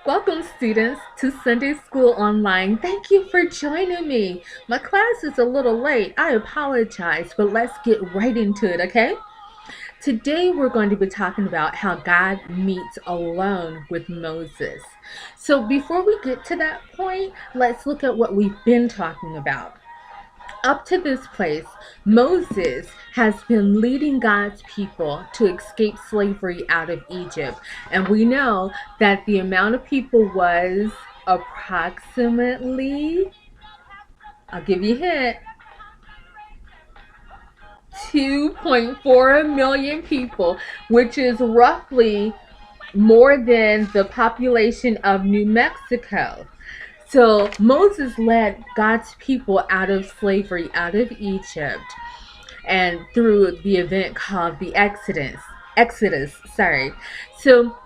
Welcome, students, to Sunday School Online. Thank you for joining me. My class is a little late. I apologize, but let's get right into it, okay? Today, we're going to be talking about how God meets alone with Moses. So, before we get to that point, let's look at what we've been talking about. Up to this place, Moses has been leading God's people to escape slavery out of Egypt. And we know that the amount of people was approximately, I'll give you a hint, 2.4 million people, which is roughly more than the population of New Mexico. So Moses led God's people out of slavery, out of Egypt, and through the event called the Exodus. So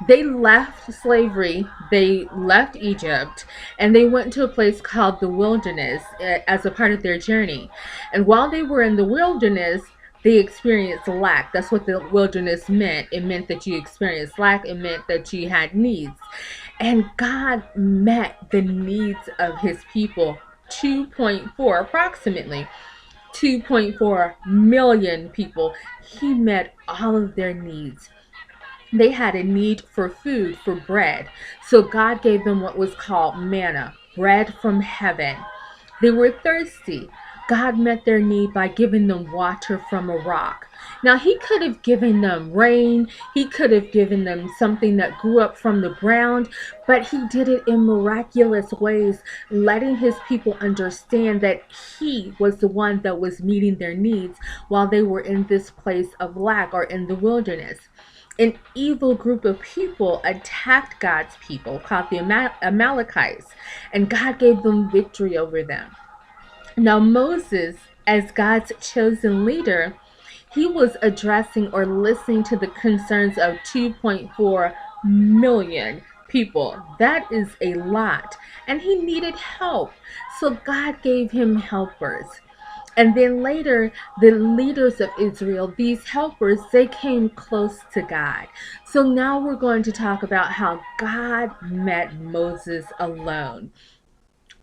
they left slavery, they left Egypt, and they went to a place called the wilderness as a part of their journey. And while they were in the wilderness, they experienced lack. That's what the wilderness meant. It meant that you experienced lack. It meant that you had needs. And God met the needs of his people, 2.4 approximately. 2.4 million people. He met all of their needs. They had a need for food, for bread. So God gave them what was called manna, bread from heaven. They were thirsty. God met their need by giving them water from a rock. Now, he could have given them rain. He could have given them something that grew up from the ground, but he did it in miraculous ways, letting his people understand that he was the one that was meeting their needs while they were in this place of lack or in the wilderness. An evil group of people attacked God's people called the Amalekites, and God gave them victory over them. Now, Moses, as God's chosen leader, he was addressing or listening to the concerns of 2.4 million people. That is a lot. And he needed help. So God gave him helpers. And then later, the leaders of Israel, these helpers, they came close to God. So now we're going to talk about how God met Moses alone.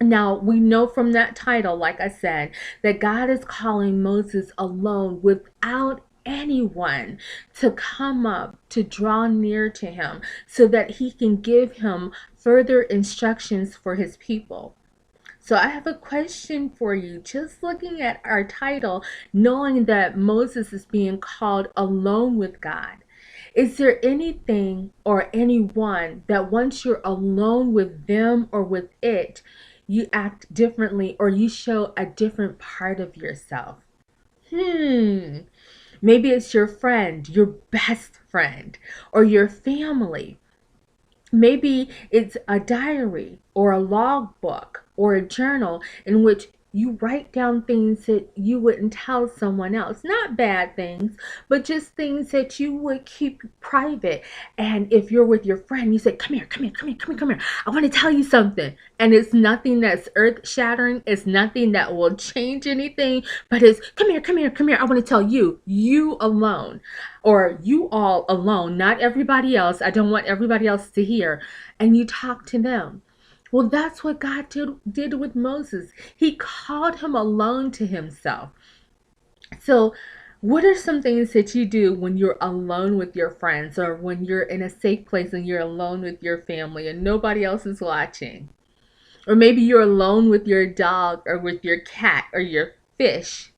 Now, we know from that title, like I said, that God is calling Moses alone without anyone to come up, to draw near to him, so that he can give him further instructions for his people. So I have a question for you. Just looking at our title, knowing that Moses is being called alone with God, is there anything or anyone that once you're alone with them or with it, you act differently or you show a different part of yourself? Maybe it's your friend, your best friend, or your family. Maybe it's a diary or a logbook or a journal in which you write down things that you wouldn't tell someone else. Not bad things, but just things that you would keep private. And if you're with your friend, you say, come here. I want to tell you something. And it's nothing that's earth shattering. It's nothing that will change anything, but it's come here. I want to tell you, you alone, or you all alone, not everybody else. I don't want everybody else to hear. And you talk to them. Well, that's what God did with Moses. He called him alone to himself. So, what are some things that you do when you're alone with your friends, or when you're in a safe place and you're alone with your family and nobody else is watching? Or maybe you're alone with your dog or with your cat or your fish.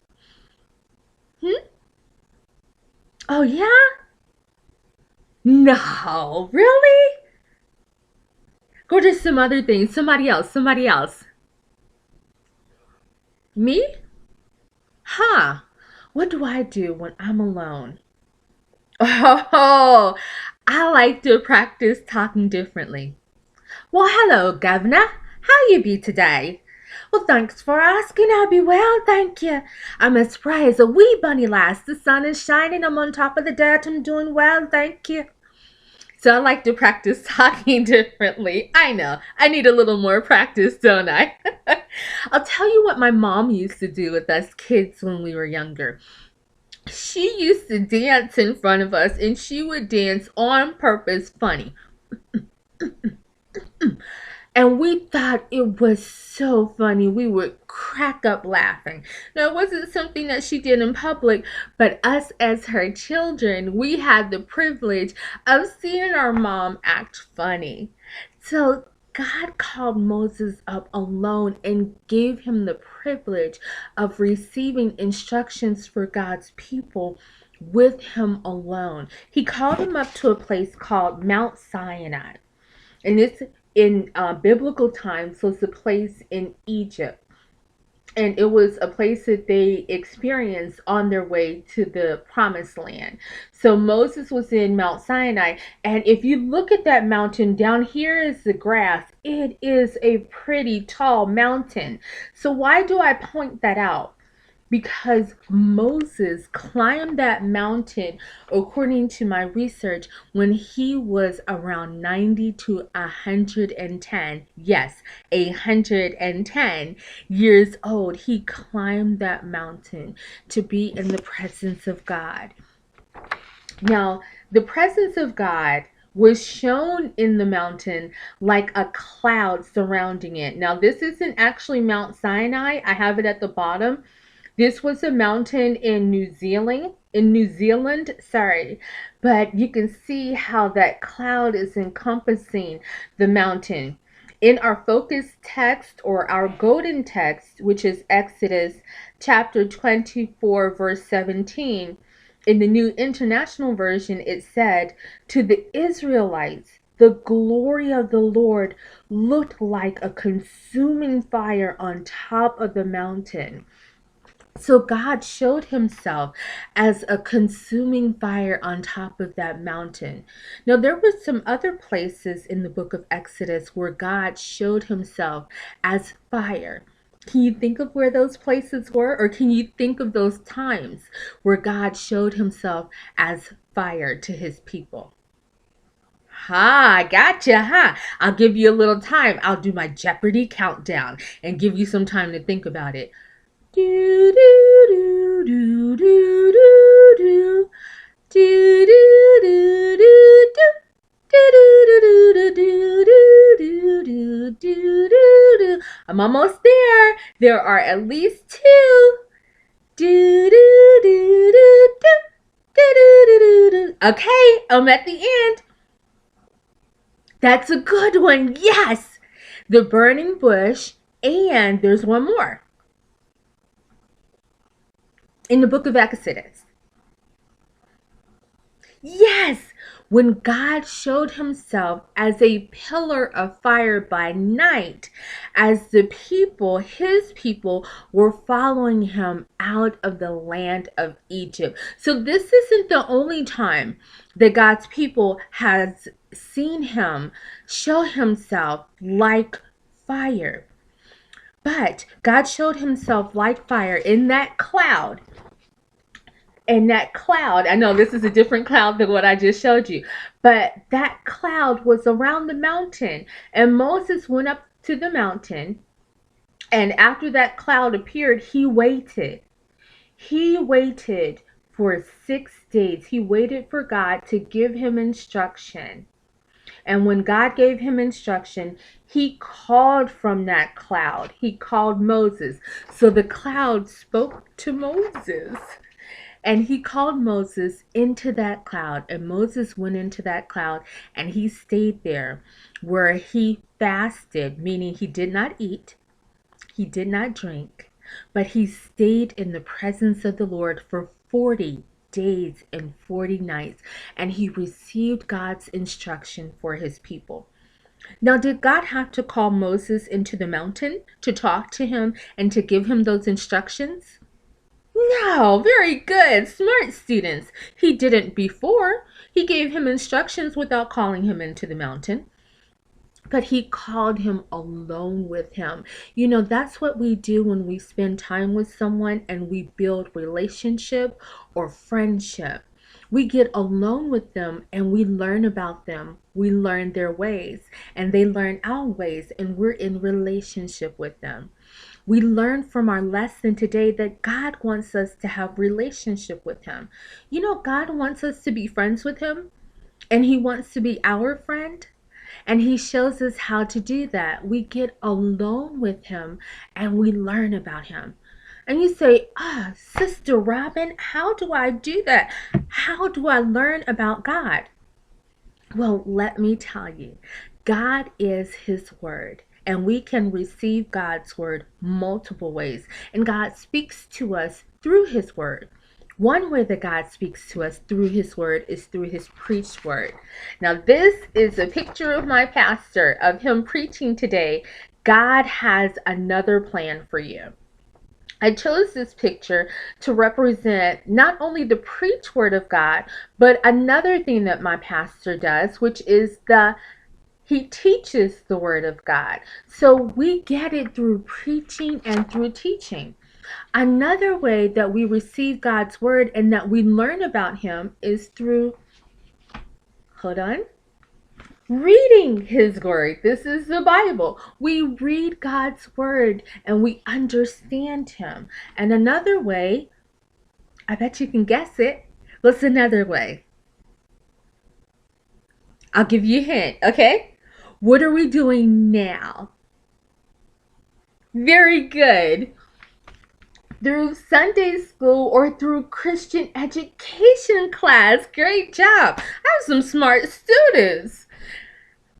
Oh, yeah? No, really? Go to some other things. Somebody else. Me? Huh. What do I do when I'm alone? Oh, I like to practice talking differently. Well, hello, Governor. How you be today? Well, thanks for asking. I'll be well, thank you. I'm as spry as a wee bunny lass. The sun is shining. I'm on top of the dirt. I'm doing well, thank you. So I like to practice talking differently. I know. I need a little more practice, don't I? I'll tell you what my mom used to do with us kids when we were younger. She used to dance in front of us, and she would dance on purpose funny. And we thought it was so funny. We would crack up laughing. Now, it wasn't something that she did in public, but us as her children, we had the privilege of seeing our mom act funny. So God called Moses up alone and gave him the privilege of receiving instructions for God's people with him alone. He called him up to a place called Mount Sinai. And it's in biblical times was a place in Egypt. And it was a place that they experienced on their way to the promised land. So Moses was in Mount Sinai. And if you look at that mountain, down here is the grass. It is a pretty tall mountain. So why do I point that out? Because Moses climbed that mountain, according to my research, when he was around 90 to 110. Yes, 110 years old. He climbed that mountain to be in the presence of God. Now, the presence of God was shown in the mountain like a cloud surrounding it. Now, this isn't actually Mount Sinai. I have it at the bottom. This was a mountain in New Zealand, sorry. But you can see how that cloud is encompassing the mountain. In our focus text or our golden text, which is Exodus chapter 24, verse 17, in the New International Version, it said, "To the Israelites, the glory of the Lord looked like a consuming fire on top of the mountain." So God showed himself as a consuming fire on top of that mountain. Now, there were some other places in the book of Exodus where God showed himself as fire. Can you think of where those places were? Or can you think of those times where God showed himself as fire to his people? Ha, gotcha, huh? I'll give you a little time. I'll do my Jeopardy countdown and give you some time to think about it. Do do do do do do do do do do do do. I'm almost there. There are at least two. Do do do do do. Okay, I'm at the end. That's a good one. Yes, the burning bush, and there's one more. In the book of Exodus. Yes, when God showed himself as a pillar of fire by night, as the people, his people, were following him out of the land of Egypt. So this isn't the only time that God's people has seen him show himself like fire. But God showed himself like fire in that cloud. And that cloud, I know this is a different cloud than what I just showed you, but that cloud was around the mountain. And Moses went up to the mountain. And after that cloud appeared, he waited. He waited for 6 days. He waited for God to give him instruction. And when God gave him instruction, he called from that cloud. He called Moses. So the cloud spoke to Moses. And he called Moses into that cloud. And Moses went into that cloud and he stayed there where he fasted, meaning he did not eat, he did not drink, but he stayed in the presence of the Lord for 40 days and 40 nights. And he received God's instruction for his people. Now, did God have to call Moses into the mountain to talk to him and to give him those instructions? No, very good. Smart students. He didn't before. He gave him instructions without calling him into the mountain. But he called him alone with him. You know, that's what we do when we spend time with someone and we build relationship or friendship. We get alone with them and we learn about them. We learn their ways and they learn our ways, and we're in relationship with them. We learned from our lesson today that God wants us to have relationship with him. You know, God wants us to be friends with him, and he wants to be our friend. And he shows us how to do that. We get alone with him and we learn about him. And you say, Sister Robin, how do I do that? How do I learn about God? Well, let me tell you, God is his word. And we can receive God's word multiple ways. And God speaks to us through his word. One way that God speaks to us through his word is through his preached word. Now, this is a picture of my pastor, of him preaching today. God has another plan for you. I chose this picture to represent not only the preached word of God, but another thing that my pastor does, which is he teaches the word of God. So we get it through preaching and through teaching. Another way that we receive God's word and that we learn about him is through, reading his word. This is the Bible. We read God's word and we understand him. And another way, I bet you can guess it. What's another way? I'll give you a hint, okay? What are we doing now? Very good. Through Sunday school or through Christian education class. Great job. I have some smart students.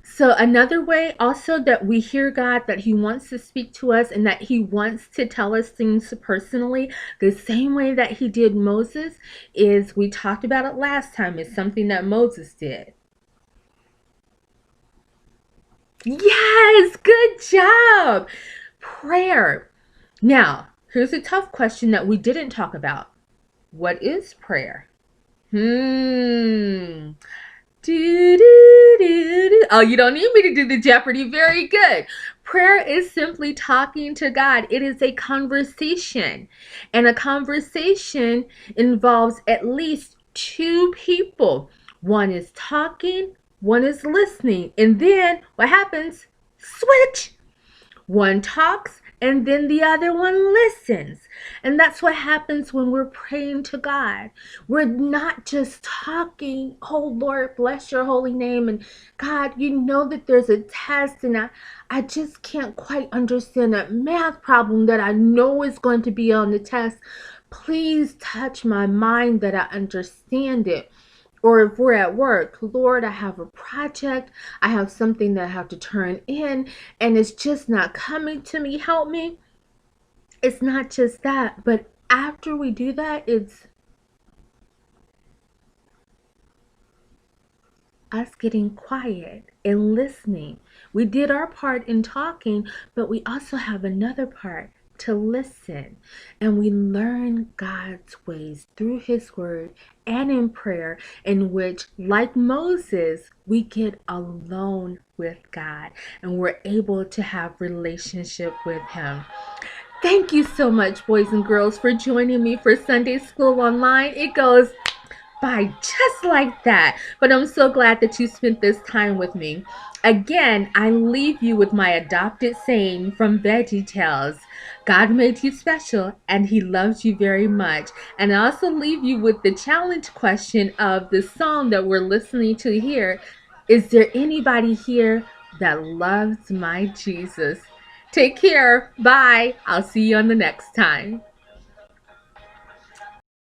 So another way also that we hear God, that he wants to speak to us and that he wants to tell us things personally, the same way that he did Moses, is, we talked about it last time, is something that Moses did. Yes, good job. Prayer. Now, here's a tough question that we didn't talk about. What is prayer? Oh, you don't need me to do the Jeopardy. Very good. Prayer is simply talking to God. It is a conversation. And a conversation involves at least two people. One is talking, one is listening. And then what happens? Switch. One talks and then the other one listens. And that's what happens when we're praying to God. We're not just talking, oh Lord, bless your holy name. And God, you know that there's a test and I just can't quite understand that math problem that I know is going to be on the test. Please touch my mind that I understand it. Or if we're at work, Lord, I have a project, I have something that I have to turn in, and it's just not coming to me. Help me. It's not just that, but after we do that, it's us getting quiet and listening. We did our part in talking, but we also have another part, to listen. And we learn God's ways through his word and in prayer, in which, like Moses, we get alone with God and we're able to have relationship with him. Thank you so much, boys and girls, for joining me for Sunday School Online. It goes by just like that. But I'm so glad that you spent this time with me. Again, I leave you with my adopted saying from VeggieTales. God made you special and he loves you very much. And I also leave you with the challenge question of the song that we're listening to here. Is there anybody here that loves my Jesus? Take care. Bye. I'll see you on the next time.